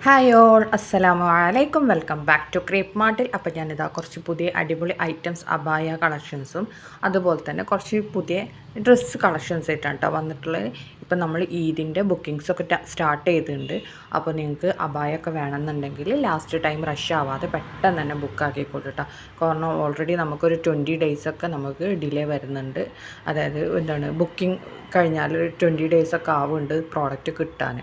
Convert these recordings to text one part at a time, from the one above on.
Hi all, അസ്സലാമു അലൈക്കും. Welcome back to Crepe മാർട്ടിൽ. അപ്പോൾ ഞാനിതാ കുറച്ച് പുതിയ അടിപൊളി ഐറ്റംസ് അബായ കളക്ഷൻസും അതുപോലെ തന്നെ കുറച്ച് പുതിയ ഡ്രസ്സ് കളക്ഷൻസ് ആയിട്ടാണ് കേട്ടോ വന്നിട്ടുള്ളത്. ഇപ്പം നമ്മൾ ഈദിൻ്റെ ബുക്കിങ്സൊക്കെ സ്റ്റാർട്ട് ചെയ്തിട്ടുണ്ട്. അപ്പോൾ നിങ്ങൾക്ക് അബായൊക്കെ വേണമെന്നുണ്ടെങ്കിൽ ലാസ്റ്റ് ടൈം റഷ് ആവാതെ പെട്ടെന്ന് തന്നെ ബുക്കാക്കിക്കോളൂ കേട്ടോ. കാരണം ഓൾറെഡി നമുക്കൊരു 20 ഡേയ്സൊക്കെ നമുക്ക് ഡിലേ വരുന്നുണ്ട്. അതായത് എന്താണ് ബുക്കിംഗ് കഴിഞ്ഞാൽ ഒരു 20 ഡേയ്സൊക്കെ ആവുന്നുണ്ട് പ്രോഡക്റ്റ് കിട്ടാൻ.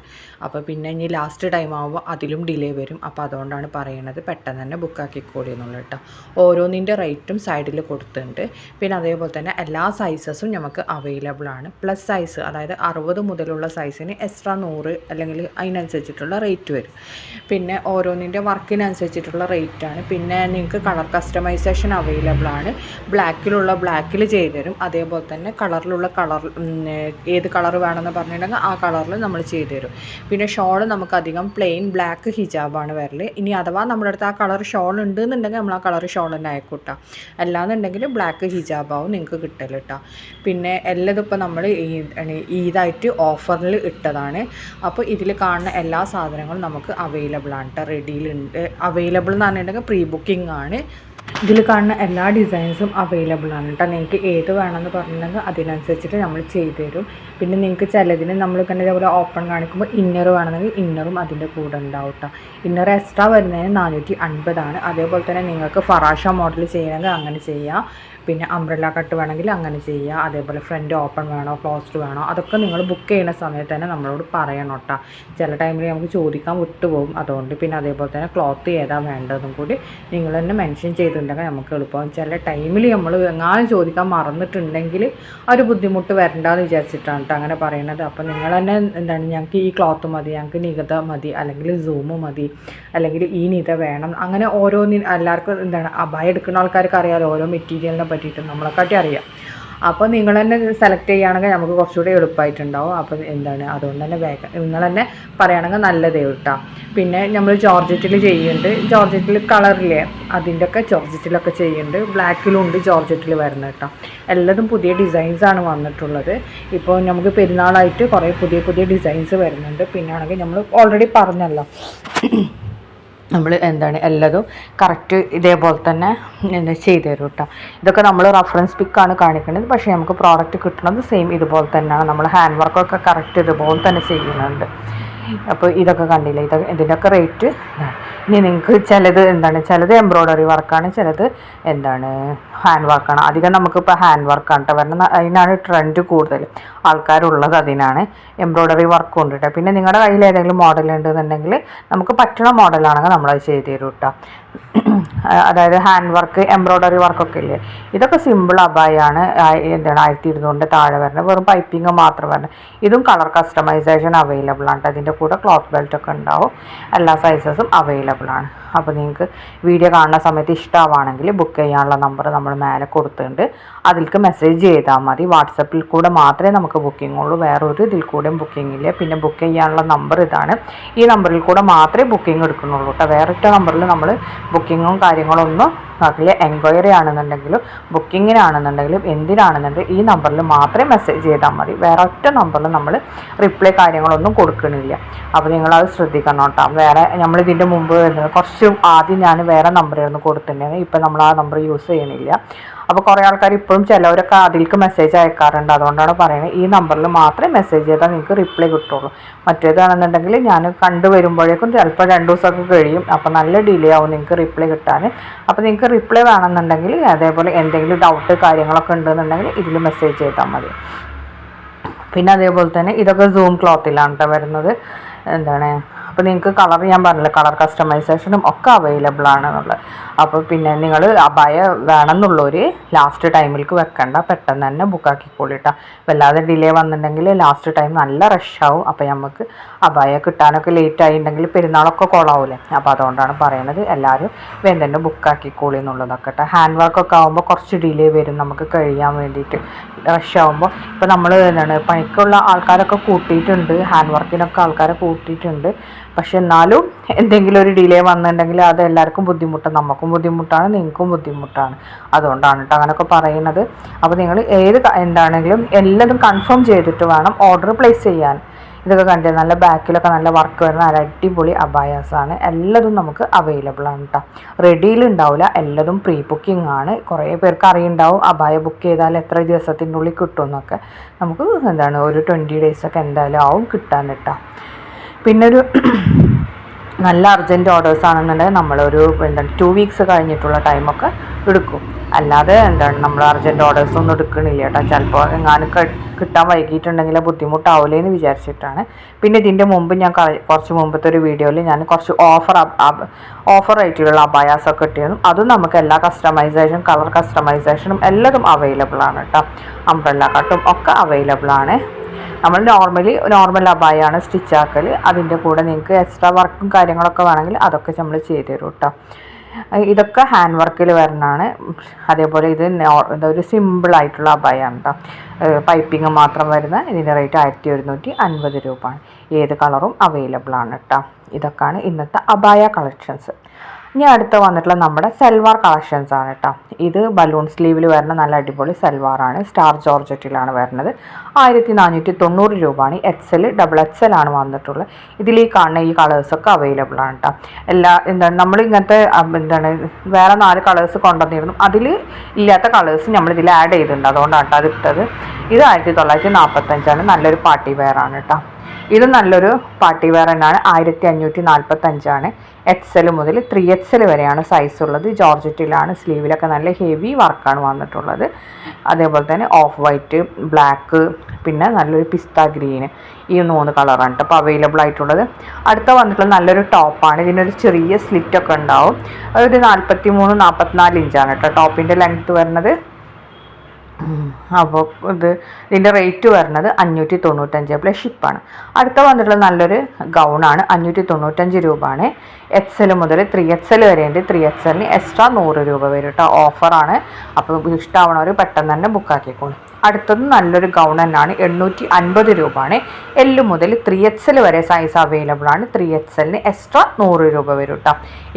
അപ്പോൾ പിന്നെ ഇനി ലാസ്റ്റ് ടൈം ആകുമ്പോൾ അതിലും ഡിലേ വരും. അപ്പോൾ അതുകൊണ്ടാണ് പറയണത് പെട്ടെന്ന് തന്നെ ബുക്കാക്കിക്കോളി എന്നുള്ളത് കേട്ടോ. ഓരോന്നിൻ്റെ റേറ്റും സൈഡിൽ കൊടുത്തിട്ടുണ്ട്. പിന്നെ അതേപോലെ തന്നെ എല്ലാ സൈസസും നമുക്ക് അവൈലബിൾ ആണ്. പ്ലസ് സൈസ് അതായത് 60 മുതലുള്ള സൈസിന് എക്സ്ട്രാ 100 അല്ലെങ്കിൽ അതിനനുസരിച്ചിട്ടുള്ള റേറ്റ് വരും. പിന്നെ ഓരോന്നിൻ്റെ വർക്കിനനുസരിച്ചിട്ടുള്ള റേറ്റാണ്. പിന്നെ നിങ്ങൾക്ക് കളർ കസ്റ്റമൈസേഷൻ അവൈലബിൾ ആണ്. ബ്ലാക്കിലുള്ള ബ്ലാക്കിൽ ചെയ്തു തരും. അതേപോലെ തന്നെ കളറിലുള്ള കളർ ഏത് കളർ വേണമെന്ന് പറഞ്ഞിട്ടുണ്ടെങ്കിൽ ആ കളറിൽ നമ്മൾ ചെയ്തു തരും. പിന്നെ ഷോൾ നമുക്ക് അധികം പ്ലെയിൻ ബ്ലാക്ക് ഹിജാബാണ് വരൽ. ഇനി അഥവാ നമ്മുടെ അടുത്ത് ആ കളർ ഷോൾ ഉണ്ട് എന്നുണ്ടെങ്കിൽ നമ്മൾ ആ കളർ ഷോൾ തന്നെ അയക്കൂട്ടാ. അല്ലാന്നുണ്ടെങ്കിൽ ബ്ലാക്ക് ഹിജാബാവും നിങ്ങൾക്ക് കിട്ടൽ കേട്ടോ. പിന്നെ എല്ലതും ഇപ്പോൾ നമ്മൾ ഈദായിട്ട് ഓഫറിൽ ഇട്ടതാണ്. അപ്പോൾ ഇതിൽ കാണുന്ന എല്ലാ സാധനങ്ങളും നമുക്ക് അവൈലബിൾ ആണ് കേട്ടോ. റെഡിയിലുണ്ട്. അവൈലബിൾ എന്ന് പറഞ്ഞിട്ടുണ്ടെങ്കിൽ പ്രീ ബുക്കിംഗ് ആണ്. ഇതിൽ കാണുന്ന എല്ലാ ഡിസൈൻസും അവൈലബിൾ ആണ് കേട്ടോ. നിങ്ങൾക്ക് ഏത് വേണമെന്ന് പറഞ്ഞിട്ടുണ്ടെങ്കിൽ അതിനനുസരിച്ചിട്ട് നമ്മൾ ചെയ്തു തരും. പിന്നെ നിങ്ങൾക്ക് ചിലതിന് നമ്മൾ ഇങ്ങനെ ഇതേപോലെ ഓപ്പൺ കാണിക്കുമ്പോൾ ഇന്നർ വേണമെങ്കിൽ ഇന്നറും അതിൻ്റെ കൂടെ ഉണ്ടാവും കേട്ടോ. ഇന്നർ എക്സ്ട്രാ വരുന്നതിന് 450 ആണ്. അതേപോലെ തന്നെ നിങ്ങൾക്ക് ഫറാഷ മോഡൽ ചെയ്യണമെങ്കിൽ അങ്ങനെ ചെയ്യാം. പിന്നെ അംബ്രല്ല കട്ട് വേണമെങ്കിൽ അങ്ങനെ ചെയ്യുക. അതേപോലെ ഫ്രണ്ട് ഓപ്പൺ വേണോ ക്ലോസ്ഡ് വേണോ അതൊക്കെ നിങ്ങൾ ബുക്ക് ചെയ്യുന്ന സമയത്ത് തന്നെ നമ്മളോട് പറയണം കേട്ടോ. ചില ടൈമിൽ നമുക്ക് ചോദിക്കാൻ വിട്ടുപോകും. അതുകൊണ്ട് പിന്നെ അതേപോലെ തന്നെ ക്ലോത്ത് ഏതാ വേണ്ടതും കൂടി നിങ്ങൾ തന്നെ മെൻഷൻ ചെയ്തിട്ടുണ്ടെങ്കിൽ നമുക്ക് എളുപ്പമാകും. ചില ടൈമിൽ നമ്മൾ എങ്ങാനും ചോദിക്കാൻ മറന്നിട്ടുണ്ടെങ്കിൽ ഒരു ബുദ്ധിമുട്ട് വരണ്ടെന്ന് വിചാരിച്ചിട്ടാണ് കേട്ടോ അങ്ങനെ പറയുന്നത്. അപ്പോൾ നിങ്ങൾ തന്നെ എന്താണ് ഞങ്ങൾക്ക് ഈ ക്ലോത്ത് മതി, ഞങ്ങൾക്ക് നിഗത മതി, അല്ലെങ്കിൽ സൂമ് മതി, അല്ലെങ്കിൽ ഈ നിത വേണം, അങ്ങനെ എല്ലാവർക്കും എന്താണ് അബായ എടുക്കുന്ന ആൾക്കാർക്ക് അറിയാമല്ലോ ഓരോ മെറ്റീരിയലിനെ പറ്റിയിട്ട് നമ്മളെക്കാട്ടി അറിയാം. അപ്പോൾ നിങ്ങൾ തന്നെ സെലക്ട് ചെയ്യുകയാണെങ്കിൽ നമുക്ക് കുറച്ചുകൂടി എളുപ്പമായിട്ടുണ്ടാവും. അപ്പോൾ എന്താണ് അതുകൊണ്ട് തന്നെ നിങ്ങൾ തന്നെ പറയുകയാണെങ്കിൽ നല്ലതേ കേട്ടോ. പിന്നെ നമ്മൾ ജോർജറ്റിൽ ചെയ്യുന്നുണ്ട്. ജോർജറ്റിൽ കളറില്ലേ അതിൻ്റെയൊക്കെ ജോർജറ്റിലൊക്കെ ചെയ്യുന്നുണ്ട്. ബ്ലാക്കിലും ഉണ്ട് ജോർജറ്റിൽ വരുന്നത് കേട്ടോ. എല്ലാതും പുതിയ ഡിസൈൻസാണ് വന്നിട്ടുള്ളത്. ഇപ്പോൾ നമുക്ക് പെരുന്നാളായിട്ട് കുറേ പുതിയ പുതിയ ഡിസൈൻസ് വരുന്നുണ്ട്. പിന്നെ ആണെങ്കിൽ നമ്മൾ ഓൾറെഡി പറഞ്ഞല്ലോ നമ്മൾ എന്താണ് എല്ലാതും കറക്റ്റ് ഇതേപോലെ തന്നെ ചെയ്തു തരും കേട്ടോ. ഇതൊക്കെ നമ്മൾ റഫറൻസ് പിക്കാണ് കാണിക്കുന്നത്. പക്ഷേ നമുക്ക് പ്രോഡക്റ്റ് കിട്ടുന്നത് സെയിം ഇതുപോലെ തന്നെയാണ്. നമ്മൾ ഹാൻഡ് വർക്കൊക്കെ കറക്റ്റ് ഇതുപോലെ തന്നെ ചെയ്യുന്നുണ്ട്. അപ്പോൾ ഇതൊക്കെ കണ്ടില്ലേ, ഇതിൻ്റെയൊക്കെ റേറ്റ് ഇനി നിങ്ങൾക്ക് ചിലത് എംബ്രോയ്ഡറി വർക്കാണ്, ചിലത് ഹാൻഡ് വർക്കാണ്. അധികം നമുക്കിപ്പോൾ ഹാൻഡ് വർക്കാണ് കേട്ടോ വരുന്നത്. അതിനാണ് ട്രെൻഡ് കൂടുതൽ ആൾക്കാരുള്ളത്. അതിനാണ് എംബ്രോയ്ഡറി വർക്ക് കൊണ്ടിട്ട്. പിന്നെ നിങ്ങളുടെ കയ്യിൽ ഏതെങ്കിലും മോഡൽ ഉണ്ടെന്നുണ്ടെങ്കിൽ നമുക്ക് പറ്റുന്ന മോഡലാണെങ്കിൽ നമ്മളത് ചെയ്ത് തരും കേട്ടോ. അതായത് ഹാൻഡ് വർക്ക് എംബ്രോയ്ഡറി വർക്കൊക്കെ ഇല്ലേ, ഇതൊക്കെ സിമ്പിൾ അബായാണ്. 1200 താഴെ വരുന്നത്, വെറും പൈപ്പിങ് മാത്രം വരുന്നത്. ഇതും കളർ കസ്റ്റമൈസേഷൻ അവൈലബിൾ ആണ്. അതിൻ്റെ കൂടെ ക്ലോത്ത് ബെൽറ്റൊക്കെ ഉണ്ടാവും. എല്ലാ സൈസസും അവൈലബിൾ ആണ്. അപ്പോൾ നിങ്ങൾക്ക് വീഡിയോ കാണുന്ന സമയത്ത് ഇഷ്ടമാണെങ്കിൽ ബുക്ക് ചെയ്യാനുള്ള നമ്പർ നമ്മൾ മേലെ കൊടുത്തിട്ടുണ്ട്. അതിലേക്ക് മെസ്സേജ് ചെയ്താൽ മതി. വാട്സപ്പിൽ കൂടെ മാത്രമേ നമുക്ക് ബുക്കിംഗ് ഉള്ളൂ, വേറൊരു ഇതിൽ കൂടെയും ബുക്കിംഗ് ഇല്ല. പിന്നെ ബുക്ക് ചെയ്യാനുള്ള നമ്പർ ഇതാണ്. ഈ നമ്പറിൽ കൂടെ മാത്രമേ ബുക്കിംഗ് എടുക്കുന്നുള്ളൂ കേട്ടോ. വേറൊറ്റ നമ്പറിൽ നമ്മൾ ബുക്കിങ്ങും കാര്യങ്ങളൊന്നും അതിൽ എൻക്വയറി ആണെന്നുണ്ടെങ്കിലും ബുക്കിങ്ങിനാണെന്നുണ്ടെങ്കിലും എന്തിനാണെന്നുണ്ടെങ്കിലും ഈ നമ്പറിൽ മാത്രമേ മെസ്സേജ് ചെയ്താൽ മതി. വേറെ ഒറ്റ നമ്പറിൽ നമ്മൾ റിപ്ലൈ കാര്യങ്ങളൊന്നും കൊടുക്കണില്ല. അപ്പോൾ നിങ്ങളത് ശ്രദ്ധിക്കണം കേട്ടോ. വേറെ നമ്മളിതിൻ്റെ മുമ്പ് കുറച്ച് ആദ്യം ഞാൻ വേറെ നമ്പറായിരുന്നു കൊടുത്തിട്ടുണ്ടെങ്കിൽ ഇപ്പം നമ്മൾ ആ നമ്പർ യൂസ് ചെയ്യണില്ല. അപ്പോൾ കുറേ ആൾക്കാർ ഇപ്പോഴും ചിലവരൊക്കെ അതിലേക്ക് മെസ്സേജ് അയക്കാറുണ്ട്. അതുകൊണ്ടാണ് പറയുന്നത് ഈ നമ്പറിൽ മാത്രമേ മെസ്സേജ് ചെയ്താൽ നിങ്ങൾക്ക് റിപ്ലൈ കിട്ടുള്ളൂ. മറ്റേതാണെന്നുണ്ടെങ്കിൽ ഞാൻ കണ്ടുവരുമ്പോഴേക്കും ചിലപ്പോൾ 2 ദിവസമൊക്കെ കഴിയും. അപ്പോൾ നല്ല ഡിലേ ആവും നിങ്ങൾക്ക് റിപ്ലൈ കിട്ടാൻ. അപ്പോൾ നിങ്ങൾക്ക് റിപ്ലൈ വേണമെന്നുണ്ടെങ്കിൽ അതേപോലെ എന്തെങ്കിലും ഡൗട്ട് കാര്യങ്ങളൊക്കെ ഉണ്ടെന്നുണ്ടെങ്കിൽ ഇതിൽ മെസ്സേജ് ചെയ്താൽ മതി. പിന്നെ അതേപോലെ തന്നെ ഇതൊക്കെ സൂം ക്ലോത്തിലാണ് കേട്ടോ വരുന്നത്. അപ്പോൾ നിങ്ങൾക്ക് കളർ ഞാൻ പറഞ്ഞില്ല, കളർ കസ്റ്റമൈസേഷനും ഒക്കെ അവൈലബിൾ ആണെന്നുള്ളത്. അപ്പോൾ പിന്നെ നിങ്ങൾ അബായ വേണമെന്നുള്ളവർ ലാസ്റ്റ് ടൈമിലേക്ക് വെക്കണ്ട, പെട്ടെന്ന് തന്നെ ബുക്കാക്കിക്കോളിട്ടാ. വല്ലാതെ ഡിലേ വന്നിട്ടുണ്ടെങ്കിൽ ലാസ്റ്റ് ടൈം നല്ല റഷാവും. അപ്പോൾ നമുക്ക് അബായ കിട്ടാനൊക്കെ ലേറ്റ് ആയിട്ടുണ്ടെങ്കിൽ പെരുന്നാളൊക്കെ കൊള്ളാവൂലേ. അപ്പോൾ അതുകൊണ്ടാണ് പറയുന്നത് എല്ലാവരും വേഗം തന്നെ ബുക്കാക്കിക്കോളി എന്നുള്ളതൊക്കെ കേട്ടോ. ഹാൻഡ് വർക്കൊക്കെ ആകുമ്പോൾ കുറച്ച് ഡിലേ വരും നമുക്ക് കഴിയാൻ വേണ്ടിയിട്ട്. റഷാകുമ്പോൾ ഇപ്പോൾ നമ്മൾ പണിക്കുള്ള ആൾക്കാരൊക്കെ കൂട്ടിയിട്ടുണ്ട്, ഹാൻഡ് വർക്കിനൊക്കെ ആൾക്കാരെ കൂട്ടിയിട്ടുണ്ട്. പക്ഷെ എന്നാലും എന്തെങ്കിലും ഒരു ഡിലേ വന്നിട്ടുണ്ടെങ്കിൽ അത് എല്ലാവർക്കും ബുദ്ധിമുട്ടാണ്. നമുക്കും ബുദ്ധിമുട്ടാണ്, നിങ്ങൾക്കും ബുദ്ധിമുട്ടാണ്. അതുകൊണ്ടാണ് കേട്ടോ അങ്ങനെയൊക്കെ പറയുന്നത്. അപ്പോൾ നിങ്ങൾ എന്താണെങ്കിലും എല്ലാതും കൺഫേം ചെയ്തിട്ട് വേണം ഓർഡർ പ്ലേസ് ചെയ്യാൻ. ഇതൊക്കെ കണ്ടേ നല്ല ബാക്കിലൊക്കെ നല്ല വർക്ക് വരുന്ന നല്ല അടിപൊളി അബായാസാണ്. എല്ലാതും നമുക്ക് അവൈലബിൾ ആണ് കേട്ടോ. റെഡിയിലുണ്ടാവില്ല, എല്ലാതും പ്രീ ബുക്കിംഗ് ആണ്. കുറേ പേർക്ക് അറിയുണ്ടാവും അബായ ബുക്ക് ചെയ്താൽ എത്ര ദിവസത്തിൻ്റെ ഉള്ളിൽ കിട്ടുമെന്നൊക്കെ. നമുക്ക് ഒരു 20 ഡേയ്സൊക്കെ എന്തായാലും ആവും കിട്ടാൻ കേട്ടോ. പിന്നെ ഒരു നല്ല അർജൻറ്റ് ഓർഡേഴ്സ് ആണെന്നുണ്ടെങ്കിൽ നമ്മളൊരു 2 വീക്സ് കഴിഞ്ഞിട്ടുള്ള ടൈമൊക്കെ എടുക്കും. അല്ലാതെ നമ്മൾ അർജൻറ്റ് ഓർഡേഴ്സ് ഒന്നും എടുക്കണില്ല കേട്ടോ. ചിലപ്പോൾ എങ്ങാനും കിട്ടാൻ വൈകിട്ടുണ്ടെങ്കിൽ ബുദ്ധിമുട്ടാവില്ലേ എന്ന് വിചാരിച്ചിട്ടാണ്. പിന്നെ ഇതിൻ്റെ മുമ്പ് ഞാൻ കുറച്ച് മുമ്പത്തെ ഒരു വീഡിയോയിൽ ഞാൻ കുറച്ച് ഓഫർ ആയിട്ടുള്ള അബായാസൊക്കെ ഇട്ടിരുന്നു. അതും നമുക്ക് എല്ലാ കസ്റ്റമൈസേഷനും കളർ കസ്റ്റമൈസേഷനും എല്ലാതും അവൈലബിൾ ആണ് കേട്ടോ. അംബ്രല്ല കട്ടും ഒക്കെ അവൈലബിൾ ആണ്. നമ്മൾ നോർമൽ അബായാണ് സ്റ്റിച്ച് ആക്കൽ. അതിൻ്റെ കൂടെ നിങ്ങൾക്ക് എക്സ്ട്രാ വർക്കും കാര്യങ്ങളൊക്കെ വേണമെങ്കിൽ അതൊക്കെ നമ്മൾ ചെയ്ത് തരും കേട്ടോ. ഇതൊക്കെ ഹാൻഡ് വർക്കിൽ വരുന്നതാണ്. അതേപോലെ ഇത് ഒരു സിമ്പിളായിട്ടുള്ള അബായാണ് കേട്ടോ. പൈപ്പിങ് മാത്രം വരുന്ന ഇതിൻ്റെ റേറ്റ് 1150 രൂപയാണ്. ഏത് കളറും അവൈലബിൾ ആണ് കേട്ടോ. ഇതൊക്കെയാണ് ഇന്നത്തെ അബായ കളക്ഷൻസ്. ഇനി അടുത്ത് വന്നിട്ടുള്ള നമ്മുടെ സൽവാർ കളക്ഷൻസ് ആണ് കേട്ടോ. ഇത് ബലൂൺ സ്ലീവിൽ വരുന്ന നല്ല അടിപൊളി സൽവാറാണ്. സ്റ്റാർ ജോർജറ്റിലാണ് വരുന്നത്. 1490 രൂപയാണ്. XL, XXL ആണ് വന്നിട്ടുള്ളത്. ഇതിൽ ഈ കാണുന്ന ഈ കളേഴ്സൊക്കെ അവൈലബിൾ ആണ് കേട്ടോ. നമ്മൾ ഇങ്ങനത്തെ വേറെ 4 കളേഴ്സ് കൊണ്ടുവന്നിരുന്നു. അതിൽ ഇല്ലാത്ത കളേഴ്സ് നമ്മളിതിൽ ആഡ് ചെയ്തിട്ടുണ്ട്. അതുകൊണ്ടാണ് കേട്ടോ അതിട്ടത്. ഇത് 1945 നല്ലൊരു പാർട്ടി വെയർ ആണ് കേട്ടോ. ഇത് നല്ലൊരു പാർട്ടി വെയർ തന്നെയാണ്. 1545 XL മുതൽ 3XL വരെയാണ് സൈസ് ഉള്ളത്. ജോർജറ്റിലാണ്. സ്ലീവിലൊക്കെ നല്ല ഹെവി വർക്കാണ് വന്നിട്ടുള്ളത്. അതേപോലെ തന്നെ ഓഫ് വൈറ്റ്, ബ്ലാക്ക്, പിന്നെ നല്ലൊരു പിസ്ത ഗ്രീന്, ഈ 3 കളറാണ് കേട്ടോ അപ്പോൾ അവൈലബിൾ ആയിട്ടുള്ളത്. അടുത്ത വന്നിട്ടുള്ള നല്ലൊരു ടോപ്പാണ്. ഇതിനൊരു ചെറിയ സ്ലിറ്റൊക്കെ ഉണ്ടാവും. ഒരു 43-44 ഇഞ്ചാണ് കേട്ടോ ടോപ്പിൻ്റെ ലെങ്ത്ത് വരുന്നത്. അപ്പോൾ ഇതിൻ്റെ റേറ്റ് വരുന്നത് 595 പ്ലസ് ഷിപ്പാണ്. അടുത്ത വന്നിട്ടുള്ള നല്ലൊരു ഗൗണാണ്. 595 രൂപയാണ്. XL മുതൽ 3XL വരെയുണ്ട്. 3XLന് എക്സ്ട്രാ 100 രൂപ വരും കേട്ടോ. ഓഫറാണ്. അപ്പോൾ ഇഷ്ടമാവണവർ പെട്ടെന്ന് തന്നെ ബുക്കാക്കിക്കോളും. അടുത്തത് നല്ലൊരു ഗൗൺ തന്നെയാണ്. 850 രൂപയാണ്. L മുതൽ 3XL വരെ സൈസ് അവൈലബിൾ ആണ്. 3XLന് എക്സ്ട്രാ 100 രൂപ വരും കേട്ടോ.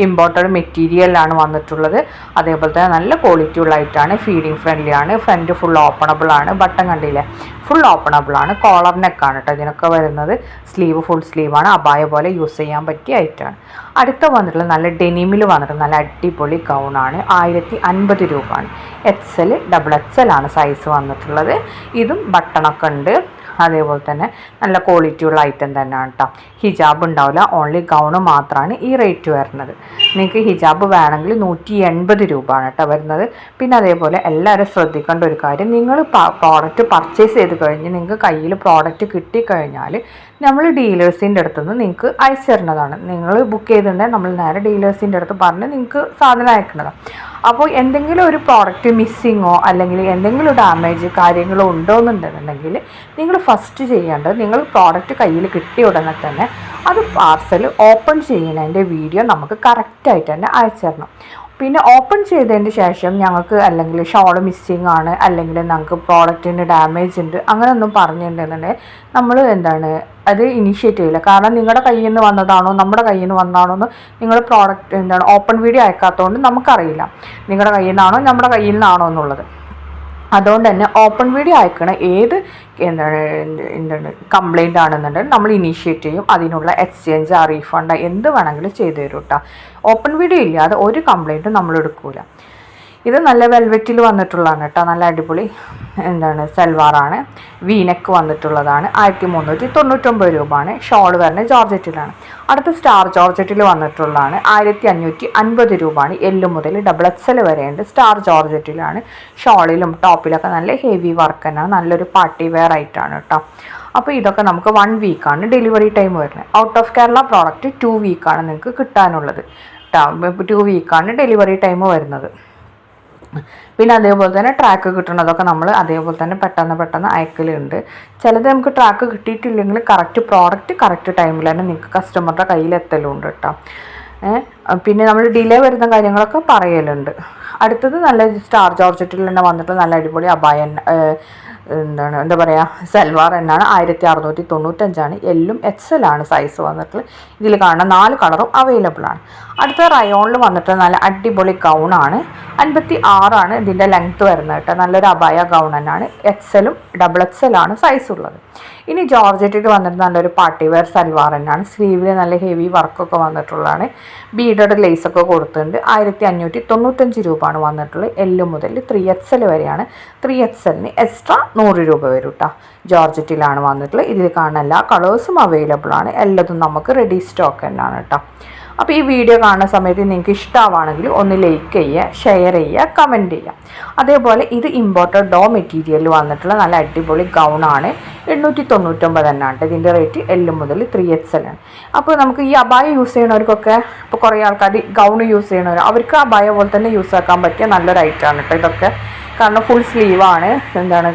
ഇമ്പോർട്ടഡ് മെറ്റീരിയലാണ് വന്നിട്ടുള്ളത്. അതേപോലെ തന്നെ നല്ല ക്വാളിറ്റി ഉള്ള ഐറ്റാണ്. ഫീഡിങ് ഫ്രണ്ട്ലി ആണ്. ഫ്രണ്ട് ഫുൾ ഓപ്പണബിൾ ആണ്. ബട്ടൺ കണ്ടില്ലേ, ഫുൾ ഓപ്പണബിൾ ആണ്. കോളർ നെക്കാണ് കേട്ടോ ഇതിനൊക്കെ വരുന്നത്. Sleeve full സ്ലീവാണ്. അബായ പോലെ യൂസ് ചെയ്യാൻ പറ്റിയ ഐറ്റാണ്. അടുത്ത വന്നിട്ടുള്ള നല്ല ഡെനിമിൽ വന്നിട്ട് നല്ല അടിപൊളി ഗൗണാണ്. 1050 രൂപയാണ്. XL, XXL ആണ് സൈസ് വന്നിട്ടുള്ളത്. ഇതും ബട്ടണൊക്കെ ഉണ്ട്. അതേപോലെ തന്നെ നല്ല ക്വാളിറ്റി ഉള്ള ഐറ്റം തന്നെയാണ് കേട്ടോ. ഹിജാബ് ഉണ്ടാവില്ല, ഓൺലി ഗൗണ് മാത്രമാണ് ഈ റേറ്റ് വരുന്നത്. നിങ്ങൾക്ക് ഹിജാബ് വേണമെങ്കിൽ 180 രൂപയാണ് കേട്ടോ വരുന്നത്. പിന്നെ അതേപോലെ എല്ലാവരും ശ്രദ്ധിക്കേണ്ട ഒരു കാര്യം, നിങ്ങൾ പ്രോഡക്റ്റ് പർച്ചേസ് ചെയ്ത് കഴിഞ്ഞ് നിങ്ങൾക്ക് കയ്യിൽ പ്രോഡക്റ്റ് കിട്ടിക്കഴിഞ്ഞാൽ നമ്മൾ ഡീലേഴ്സിൻ്റെ അടുത്തുനിന്ന് നിങ്ങൾക്ക് അയച്ചു തരുന്നതാണ്. നിങ്ങൾ ബുക്ക് ചെയ്തിട്ടുണ്ടെങ്കിൽ നമ്മൾ നേരെ ഡീലേഴ്സിൻ്റെ അടുത്ത് പറഞ്ഞ് നിങ്ങൾക്ക് സാധനം അയക്കുന്നതാണ്. അപ്പോൾ എന്തെങ്കിലും ഒരു പ്രോഡക്റ്റ് മിസ്സിങ്ങോ അല്ലെങ്കിൽ എന്തെങ്കിലും ഡാമേജ് കാര്യങ്ങളോ ഉണ്ടോ എന്നുണ്ടെന്നുണ്ടെങ്കിൽ നിങ്ങൾ ഫസ്റ്റ് ചെയ്യേണ്ടത്, നിങ്ങൾ പ്രോഡക്റ്റ് കയ്യിൽ കിട്ടിയ ഉടനെ തന്നെ അത് പാർസൽ ഓപ്പൺ ചെയ്യുന്നതിൻ്റെ വീഡിയോ നമുക്ക് കറക്റ്റായിട്ട് തന്നെ അയച്ചു തരണം. പിന്നെ ഓപ്പൺ ചെയ്തതിന് ശേഷം ഞങ്ങൾക്ക് അല്ലെങ്കിൽ ഷോള് മിസ്സിങ് ആണ്, അല്ലെങ്കിൽ ഞങ്ങൾക്ക് പ്രോഡക്റ്റിന് ഡാമേജ് ഉണ്ട്, അങ്ങനെയൊന്നും പറഞ്ഞിട്ടുണ്ടെന്നുണ്ടെങ്കിൽ നമ്മൾ അത് ഇനിഷ്യേറ്റ് ചെയ്യില്ല. കാരണം നിങ്ങളുടെ കയ്യിൽ നിന്ന് വന്നതാണോ നമ്മുടെ കയ്യിൽ നിന്ന് വന്നതാണോ എന്ന് നിങ്ങൾ പ്രോഡക്റ്റ് ഓപ്പൺ വീഡിയോ അയക്കാത്തതുകൊണ്ട് നമുക്കറിയില്ല നിങ്ങളുടെ കയ്യിൽ നിന്നാണോ നമ്മുടെ കയ്യിൽ നിന്നാണോ എന്നുള്ളത്. അതുകൊണ്ട് തന്നെ ഓപ്പൺ വീഡിയോ അയക്കണ ഏത് കംപ്ലൈൻ്റ് ആണെന്നുണ്ടെങ്കിൽ നമ്മൾ ഇനീഷ്യേറ്റ് ചെയ്യും. അതിനുള്ള എക്സ്ചേഞ്ച്, റീഫണ്ട് എന്ത് വേണമെങ്കിലും ചെയ്തു തരും കേട്ടോ. ഓപ്പൺ വീഡിയോ ഇല്ലാതെ ഒരു കംപ്ലൈൻറ്റും നമ്മൾ എടുക്കൂല. ഇത് നല്ല വെൽവെറ്റിൽ വന്നിട്ടുള്ളതാണ് കേട്ടോ. നല്ല അടിപൊളി സൽവാറാണ്. വീനെക്ക് വന്നിട്ടുള്ളതാണ്. 1399 രൂപയാണ്. ഷോൾ വരുന്നത് ജോർജറ്റിലാണ്. അടുത്ത സ്റ്റാർ ജോർജറ്റിൽ വന്നിട്ടുള്ളതാണ്. 1550 രൂപയാണ്. L മുതൽ XXL വരെയുണ്ട്. സ്റ്റാർ ജോർജറ്റിലാണ്. ഷോളിലും ടോപ്പിലൊക്കെ നല്ല ഹെവി വർക്ക് തന്നെയാണ്. നല്ലൊരു പാർട്ടി വെയർ ആയിട്ടാണ് കേട്ടോ. അപ്പോൾ ഇതൊക്കെ നമുക്ക് 1 വീക്കാണ് ഡെലിവറി ടൈം വരുന്നത്. ഔട്ട് ഓഫ് കേരള പ്രോഡക്റ്റ് 2 വീക്കാണ് നിങ്ങൾക്ക് കിട്ടാനുള്ളത് കേട്ടോ. 2 വീക്കാണ് ഡെലിവറി ടൈം വരുന്നത്. പിന്നെ അതേപോലെ തന്നെ ട്രാക്ക് കിട്ടുന്നതൊക്കെ നമ്മൾ അതേപോലെ തന്നെ പെട്ടെന്ന് അയക്കലുണ്ട്. ചിലത് നമുക്ക് ട്രാക്ക് കിട്ടിയിട്ടില്ലെങ്കിൽ കറക്റ്റ് പ്രോഡക്റ്റ് കറക്റ്റ് ടൈമിൽ തന്നെ നിങ്ങൾക്ക് കസ്റ്റമറുടെ കയ്യിലെത്തലുണ്ട് കേട്ടോ. പിന്നെ നമ്മൾ ഡിലേ വരുന്ന കാര്യങ്ങളൊക്കെ പറയലുണ്ട്. അടുത്തത് നല്ല സ്റ്റാർ ജോർജറ്റിൽ തന്നെ വന്നിട്ട് നല്ല അടിപൊളി അബായൻ എന്താ പറയുക സൽവാർ എന്നാണ്. 1695 L XL ആണ് സൈസ് വന്നിട്ട്. ഇതിൽ കാണുന്ന 4 കളറും അവൈലബിൾ ആണ്. അടുത്ത റയോണിൽ വന്നിട്ട് നല്ല അടിപൊളി ഗൗണാണ്. 56 ഇതിൻ്റെ ലെങ്ത്ത് വരുന്നത് കേട്ടോ. നല്ലൊരു അബായ ഗൗൺ തന്നെയാണ്. XL, XXL ആണ് സൈസ് ഉള്ളത്. ഇനി ജോർജറ്റിൽ വന്നിട്ട് നല്ലൊരു പാർട്ടി വെയർ സൽവാർ തന്നെയാണ്. സ്ലീവിൽ നല്ല ഹെവി വർക്കൊക്കെ വന്നിട്ടുള്ളതാണ്. ബീഡഡ് ലേസൊക്കെ കൊടുത്തിട്ടുണ്ട്. 1595 രൂപയാണ് വന്നിട്ടുള്ളത്. എൽ മുതൽ 3XL വരെയാണ്. 3XLന് എക്സ്ട്രാ 100 രൂപ വരും കേട്ടോ. ജോർജറ്റിലാണ് വന്നിട്ടുള്ളത്. ഇതിൽ കാണുന്ന എല്ലാ കളേഴ്സും അവൈലബിൾ ആണ്. എല്ലാതും നമുക്ക് റെഡി സ്റ്റോക്ക് തന്നെയാണ് കേട്ടോ. അപ്പോൾ ഈ വീഡിയോ കാണുന്ന സമയത്ത് നിങ്ങൾക്ക് ഇഷ്ടമാണെങ്കിൽ ഒന്ന് ലൈക്ക് ചെയ്യുക, ഷെയർ ചെയ്യുക, കമൻറ്റ് ചെയ്യുക. അതേപോലെ ഇത് ഇമ്പോർട്ടഡ് ഡോ മെറ്റീരിയലിൽ വന്നിട്ടുള്ള നല്ല അടിപൊളി ഗൗണാണ്. 899 തന്നെയാണ് ഇതിൻ്റെ റേറ്റ്. എൽ മുതൽ 3XL ആണ്. അപ്പോൾ നമുക്ക് ഈ അബായ യൂസ് ചെയ്യണവർക്കൊക്കെ, ഇപ്പോൾ കുറേ ആൾക്കാർ ഗൗൺ യൂസ് ചെയ്യണവർ, അവർക്ക് അബായ പോലെ തന്നെ യൂസ് ആക്കാൻ പറ്റിയ നല്ലൊരു ഐറ്റമാണ് കേട്ടോ ഇതൊക്കെ. കാരണം ഫുൾ സ്ലീവാണ്,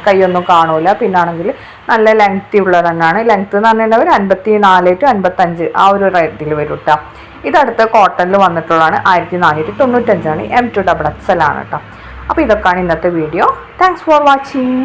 കൈയൊന്നും കാണൂല. പിന്നാണെങ്കിൽ നല്ല ലെങ്തി ഉള്ളത് തന്നെയാണ്. ലെങ്ത്ത് എന്ന് പറഞ്ഞിട്ടുണ്ടെങ്കിൽ 54 to 55 ആ ഒരു റേറ്റിൽ വരും കേട്ടോ. ഇതടുത്ത കോട്ടണിൽ വന്നിട്ടുള്ളതാണ്. 1495 ആണ്. M2XXL ആണ് കേട്ടോ. അപ്പോൾ ഇതൊക്കെയാണ് ഇന്നത്തെ വീഡിയോ. Thanks for watching.